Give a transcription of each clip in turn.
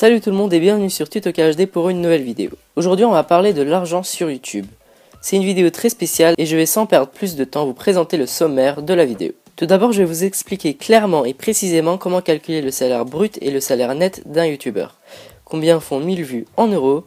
Salut tout le monde et bienvenue sur TutoKHD pour une nouvelle vidéo. Aujourd'hui on va parler de l'argent sur YouTube. C'est une vidéo très spéciale et je vais sans perdre plus de temps vous présenter le sommaire de la vidéo. Tout d'abord je vais vous expliquer clairement et précisément comment calculer le salaire brut et le salaire net d'un youtubeur. Combien font 1000 vues en euros,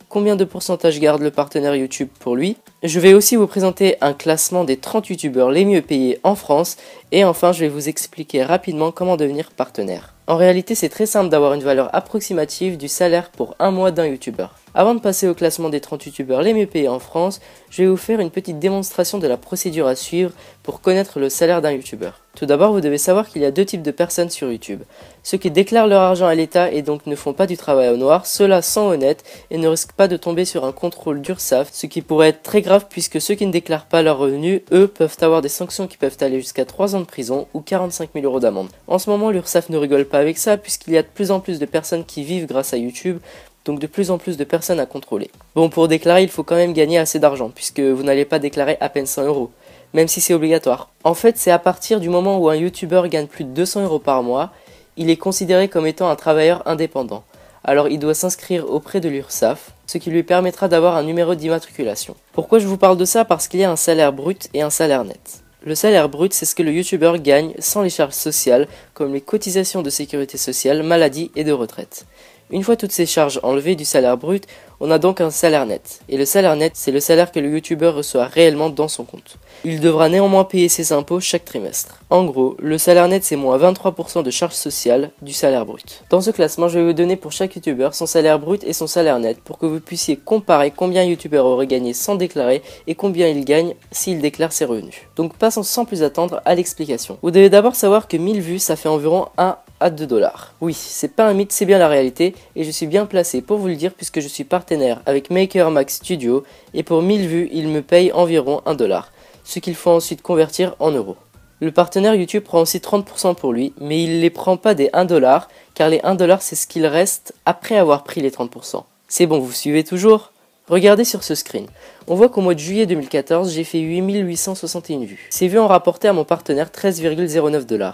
combien de pourcentage garde le partenaire YouTube pour lui. Je vais aussi vous présenter un classement des 30 youtubeurs les mieux payés en France et enfin je vais vous expliquer rapidement comment devenir partenaire. En réalité, c'est très simple d'avoir une valeur approximative du salaire pour un mois d'un youtubeur. Avant de passer au classement des 30 youtubeurs les mieux payés en France, je vais vous faire une petite démonstration de la procédure à suivre pour connaître le salaire d'un youtubeur. Tout d'abord, vous devez savoir qu'il y a deux types de personnes sur YouTube. Ceux qui déclarent leur argent à l'État et donc ne font pas du travail au noir, ceux-là sont honnêtes et ne risquent pas de tomber sur un contrôle d'URSSAF, ce qui pourrait être très grave puisque ceux qui ne déclarent pas leurs revenus, eux, peuvent avoir des sanctions qui peuvent aller jusqu'à 3 ans de prison ou 45 000 € d'amende. En ce moment, l'URSSAF ne rigole pas avec ça puisqu'il y a de plus en plus de personnes qui vivent grâce à YouTube, donc de plus en plus de personnes à contrôler. Bon, pour déclarer, il faut quand même gagner assez d'argent puisque vous n'allez pas déclarer à peine 100 €. Même si c'est obligatoire. En fait, c'est à partir du moment où un youtubeur gagne plus de 200 € par mois, il est considéré comme étant un travailleur indépendant. Alors il doit s'inscrire auprès de l'URSSAF, ce qui lui permettra d'avoir un numéro d'immatriculation. Pourquoi je vous parle de ça? Parce qu'il y a un salaire brut et un salaire net. Le salaire brut, c'est ce que le youtubeur gagne sans les charges sociales, comme les cotisations de sécurité sociale, maladie et de retraite. Une fois toutes ces charges enlevées du salaire brut, on a donc un salaire net. Et le salaire net, c'est le salaire que le youtubeur reçoit réellement dans son compte. Il devra néanmoins payer ses impôts chaque trimestre. En gros, le salaire net c'est moins 23% de charges sociales du salaire brut. Dans ce classement, je vais vous donner pour chaque youtubeur son salaire brut et son salaire net pour que vous puissiez comparer combien un youtubeur aurait gagné sans déclarer et combien il gagne s'il déclare ses revenus. Donc passons sans plus attendre à l'explication. Vous devez d'abord savoir que 1000 vues ça fait environ 1 à 2 $. Oui, c'est pas un mythe, c'est bien la réalité et je suis bien placé pour vous le dire puisque je suis partenaire avec MakerMax Studio et pour 1000 vues, il me paye environ 1 $, ce qu'il faut ensuite convertir en euros. Le partenaire YouTube prend aussi 30% pour lui, mais il ne les prend pas des 1 $, car les 1 $ c'est ce qu'il reste après avoir pris les 30%. C'est bon, vous suivez toujours? Regardez sur ce screen. On voit qu'au mois de juillet 2014, j'ai fait 8861 vues. Ces vues ont rapporté à mon partenaire 13,09 $.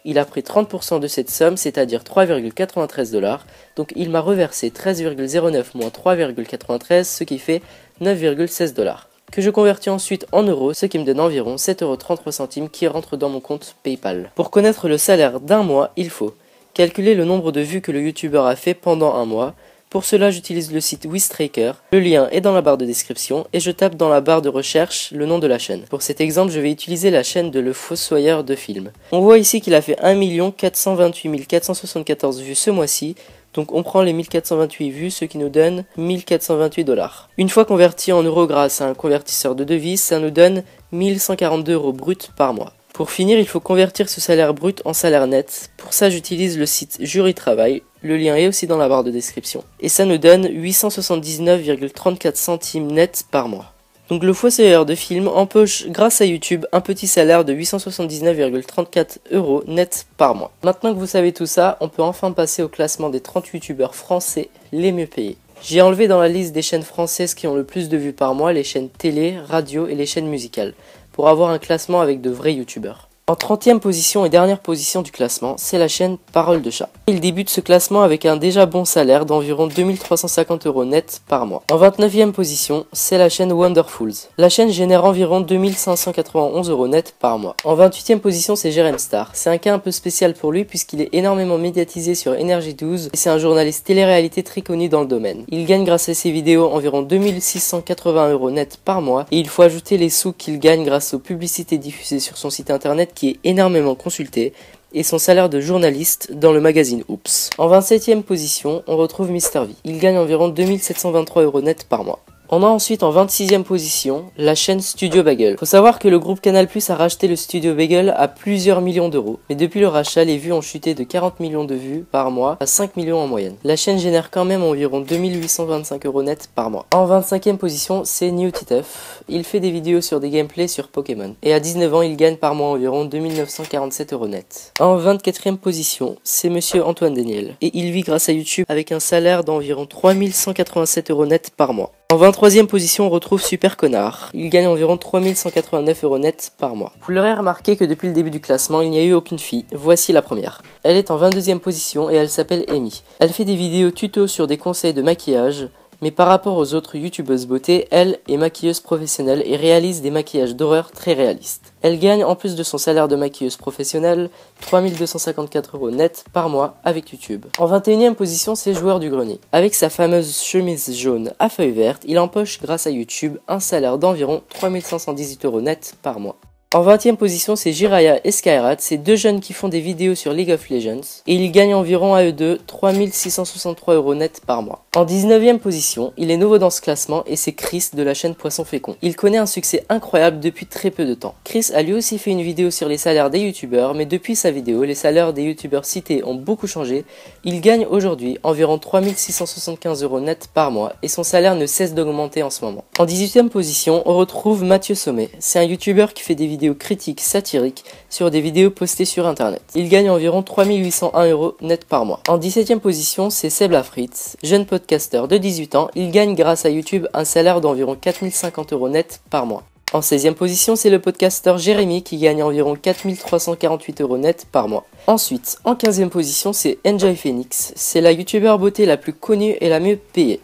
Il a pris 30% de cette somme, c'est-à-dire 3,93 $, donc il m'a reversé 13,09 moins 3,93, ce qui fait 9,16 $, que je convertis ensuite en euros, ce qui me donne environ 7,33 € qui rentre dans mon compte PayPal. Pour connaître le salaire d'un mois, il faut calculer le nombre de vues que le youtubeur a fait pendant un mois. Pour cela, j'utilise le site Wistraker, le lien est dans la barre de description et je tape dans la barre de recherche le nom de la chaîne. Pour cet exemple, je vais utiliser la chaîne de Le Fossoyeur de Film. On voit ici qu'il a fait 1 428 474 vues ce mois-ci, donc on prend les 1428 vues, ce qui nous donne 1428 $. Une fois converti en euros grâce à un convertisseur de devises, ça nous donne 1142 € bruts par mois. Pour finir, il faut convertir ce salaire brut en salaire net. Pour ça, j'utilise le site Jury Travail. Le lien est aussi dans la barre de description. Et ça nous donne 879,34 centimes net par mois. Donc le fossoyeur de film empoche grâce à YouTube un petit salaire de 879,34 € net par mois. Maintenant que vous savez tout ça, on peut enfin passer au classement des 30 youtubeurs français les mieux payés. J'ai enlevé dans la liste des chaînes françaises qui ont le plus de vues par mois les chaînes télé, radio et les chaînes musicales, pour avoir un classement avec de vrais youtubeurs. En 30e position et dernière position du classement, c'est la chaîne Parole de Chat. Il débute ce classement avec un déjà bon salaire d'environ 2350 € net par mois. En 29e position, c'est la chaîne Wonderfuls. La chaîne génère environ 2591 € net par mois. En 28e position, c'est Jérém Star. C'est un cas un peu spécial pour lui puisqu'il est énormément médiatisé sur Énergie 12 et c'est un journaliste télé-réalité très connu dans le domaine. Il gagne grâce à ses vidéos environ 2680 € net par mois et il faut ajouter les sous qu'il gagne grâce aux publicités diffusées sur son site internet qui est énormément consulté, et son salaire de journaliste dans le magazine Oops. En 27e position, on retrouve MrV. Il gagne environ 2723 € net par mois. On a ensuite en 26e position la chaîne Studio Bagel. Faut savoir que le groupe Canal+ a racheté le Studio Bagel à plusieurs millions d'euros. Mais depuis le rachat, les vues ont chuté de 40 millions de vues par mois à 5 millions en moyenne. La chaîne génère quand même environ 2825 € net par mois. En 25e position, c'est NewTiteuf. Il fait des vidéos sur des gameplays sur Pokémon. Et à 19 ans, il gagne par mois environ 2947 € net. En 24e position, c'est Monsieur Antoine Daniel. Et il vit grâce à YouTube avec un salaire d'environ 3187 € net par mois. En En 23e position, on retrouve Super Connard. Il gagne environ 3189 € net par mois. Vous l'aurez remarqué que depuis le début du classement, il n'y a eu aucune fille. Voici la première. Elle est en 22e position et elle s'appelle Amy. Elle fait des vidéos tuto sur des conseils de maquillage. Mais par rapport aux autres youtubeuses beauté, elle est maquilleuse professionnelle et réalise des maquillages d'horreur très réalistes. Elle gagne en plus de son salaire de maquilleuse professionnelle 3254 € net par mois avec YouTube. En 21e position, c'est Joueur du Grenier. Avec sa fameuse chemise jaune à feuilles vertes, il empoche grâce à YouTube un salaire d'environ 3518 € net par mois. En 20e position, c'est Jiraya et Skyrat, c'est deux jeunes qui font des vidéos sur League of Legends et ils gagnent environ à eux deux 3663 € net par mois. En 19e position, il est nouveau dans ce classement et c'est Chris de la chaîne Poisson Fécond. Il connaît un succès incroyable depuis très peu de temps. Chris a lui aussi fait une vidéo sur les salaires des youtubeurs, mais depuis sa vidéo, les salaires des youtubeurs cités ont beaucoup changé. Il gagne aujourd'hui environ 3675 € net par mois et son salaire ne cesse d'augmenter en ce moment. En 18e position, on retrouve Mathieu Sommet. C'est un youtubeur qui fait des vidéos critiques satiriques sur des vidéos postées sur internet. Il gagne environ 3801 € net par mois. En 17e position, c'est Seb Lafrite, jeune podcasteur de 18 ans. Il gagne grâce à YouTube un salaire d'environ 4050 € net par mois. En 16e position, c'est le podcasteur Jérémy qui gagne environ 4348 € net par mois. Ensuite, en 15e position, c'est Enjoy Phoenix. C'est la youtubeur beauté la plus connue et la mieux payée.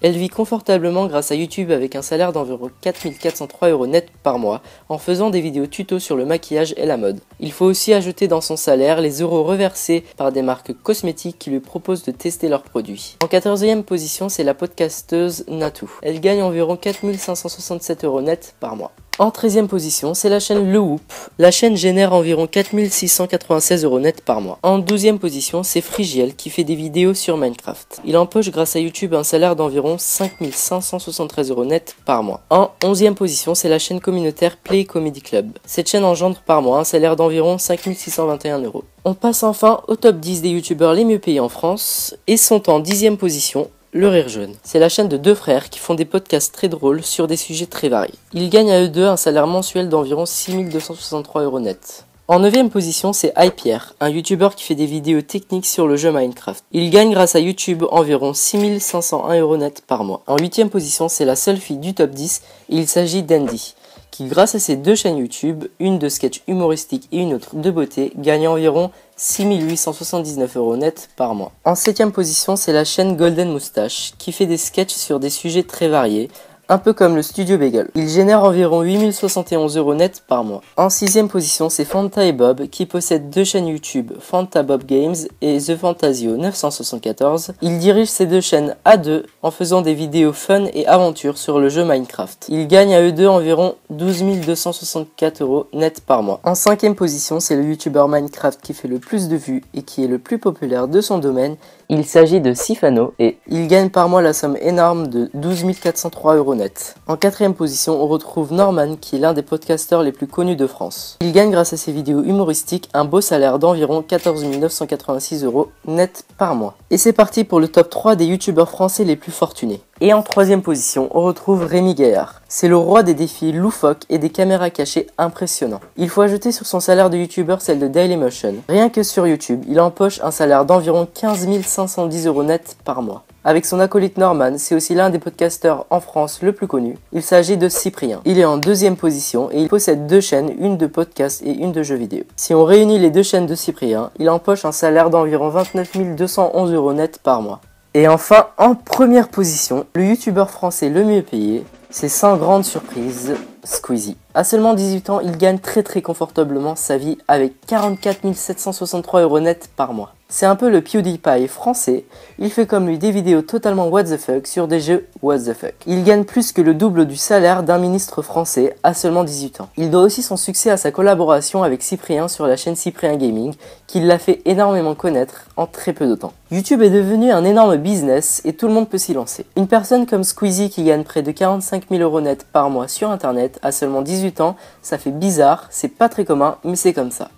Elle vit confortablement grâce à YouTube avec un salaire d'environ 4403 € net par mois en faisant des vidéos tuto sur le maquillage et la mode. Il faut aussi ajouter dans son salaire les euros reversés par des marques cosmétiques qui lui proposent de tester leurs produits. En 14e position, c'est la podcasteuse Natou. Elle gagne environ 4567 € net par mois. En 13e position, c'est la chaîne Le Whoop. La chaîne génère environ 4696 € net par mois. En 12e position, c'est Frigiel qui fait des vidéos sur Minecraft. Il empoche grâce à YouTube un salaire d'environ 5573 € net par mois. En 11e position, c'est la chaîne communautaire Play Comedy Club. Cette chaîne engendre par mois un salaire d'environ 5621 €. On passe enfin au top 10 des youtubeurs les mieux payés en France et sont en 10e position. Le Rire Jaune. C'est la chaîne de deux frères qui font des podcasts très drôles sur des sujets très variés. Ils gagnent à eux deux un salaire mensuel d'environ 6263 € net. En 9e position, c'est iPierre, un youtubeur qui fait des vidéos techniques sur le jeu Minecraft. Il gagne grâce à YouTube environ 6501 € net par mois. En 8e position, c'est la seule fille du top 10 et il s'agit d'Andy, qui grâce à ses deux chaînes YouTube, une de sketch humoristique et une autre de beauté, gagne environ 6879 € net par mois. En 7e position, c'est la chaîne Golden Moustache, qui fait des sketchs sur des sujets très variés, un peu comme le Studio Bagel. Il génère environ 8071 € net par mois. En 6e position, c'est Fanta et Bob, qui possèdent deux chaînes YouTube, Fanta Bob Games et The Fantasio 974. Il dirige ces deux chaînes à deux en faisant des vidéos fun et aventures sur le jeu Minecraft. Ils gagnent à eux deux environ 12 264 € net par mois. En 5e position, c'est le youtubeur Minecraft qui fait le plus de vues et qui est le plus populaire de son domaine. Il s'agit de Sifano et il gagne par mois la somme énorme de 12 403 € net. En 4e position, on retrouve Norman qui est l'un des podcasteurs les plus connus de France. Il gagne grâce à ses vidéos humoristiques un beau salaire d'environ 14 986 € net par mois. Et c'est parti pour le top 3 des youtubeurs français les plus fortunés. Et en 3e position, on retrouve Rémi Gaillard. C'est le roi des défis loufoques et des caméras cachées impressionnants. Il faut ajouter sur son salaire de youtubeur celle de Dailymotion. Rien que sur YouTube, il empoche un salaire d'environ 15 510 € net par mois. Avec son acolyte Norman, c'est aussi l'un des podcasteurs en France le plus connu. Il s'agit de Cyprien. Il est en 2e position et il possède deux chaînes, une de podcast et une de jeux vidéo. Si on réunit les deux chaînes de Cyprien, il empoche un salaire d'environ 29 211 € net par mois. Et enfin, en première position, le youtubeur français le mieux payé, c'est sans grande surprise, Squeezie. À seulement 18 ans, il gagne très confortablement sa vie avec 44 763 € net par mois. C'est un peu le PewDiePie français, il fait comme lui des vidéos totalement what the fuck sur des jeux what the fuck. Il gagne plus que le double du salaire d'un ministre français à seulement 18 ans. Il doit aussi son succès à sa collaboration avec Cyprien sur la chaîne Cyprien Gaming, qui l'a fait énormément connaître en très peu de temps. YouTube est devenu un énorme business et tout le monde peut s'y lancer. Une personne comme Squeezie qui gagne près de 45 000 € net par mois sur internet à seulement 18 ans, ça fait bizarre, c'est pas très commun, mais c'est comme ça.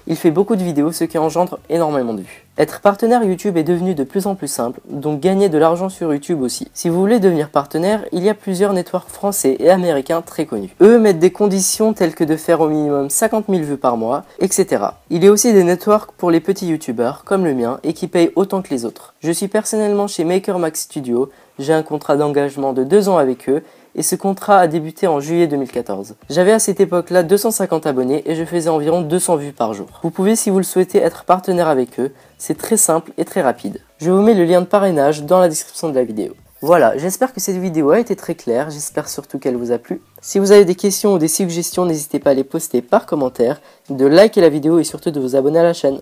Il fait beaucoup de vidéos, ce qui engendre énormément de vues. Être partenaire YouTube est devenu de plus en plus simple, donc gagner de l'argent sur YouTube aussi. Si vous voulez devenir partenaire, il y a plusieurs networks français et américains très connus. Eux mettent des conditions telles que de faire au minimum 50 000 vues par mois, etc. Il y a aussi des networks pour les petits YouTubeurs, comme le mien, et qui payent autant que les autres. Je suis personnellement chez MakerMax Studio, J'ai un contrat d'engagement de 2 ans avec eux et ce contrat a débuté en juillet 2014. J'avais à cette époque-là 250 abonnés et je faisais environ 200 vues par jour. Vous pouvez, si vous le souhaitez, être partenaire avec eux. C'est très simple et très rapide. Je vous mets le lien de parrainage dans la description de la vidéo. Voilà, j'espère que cette vidéo a été très claire, j'espère surtout qu'elle vous a plu. Si vous avez des questions ou des suggestions, n'hésitez pas à les poster par commentaire, de liker la vidéo et surtout de vous abonner à la chaîne.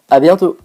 A bientôt!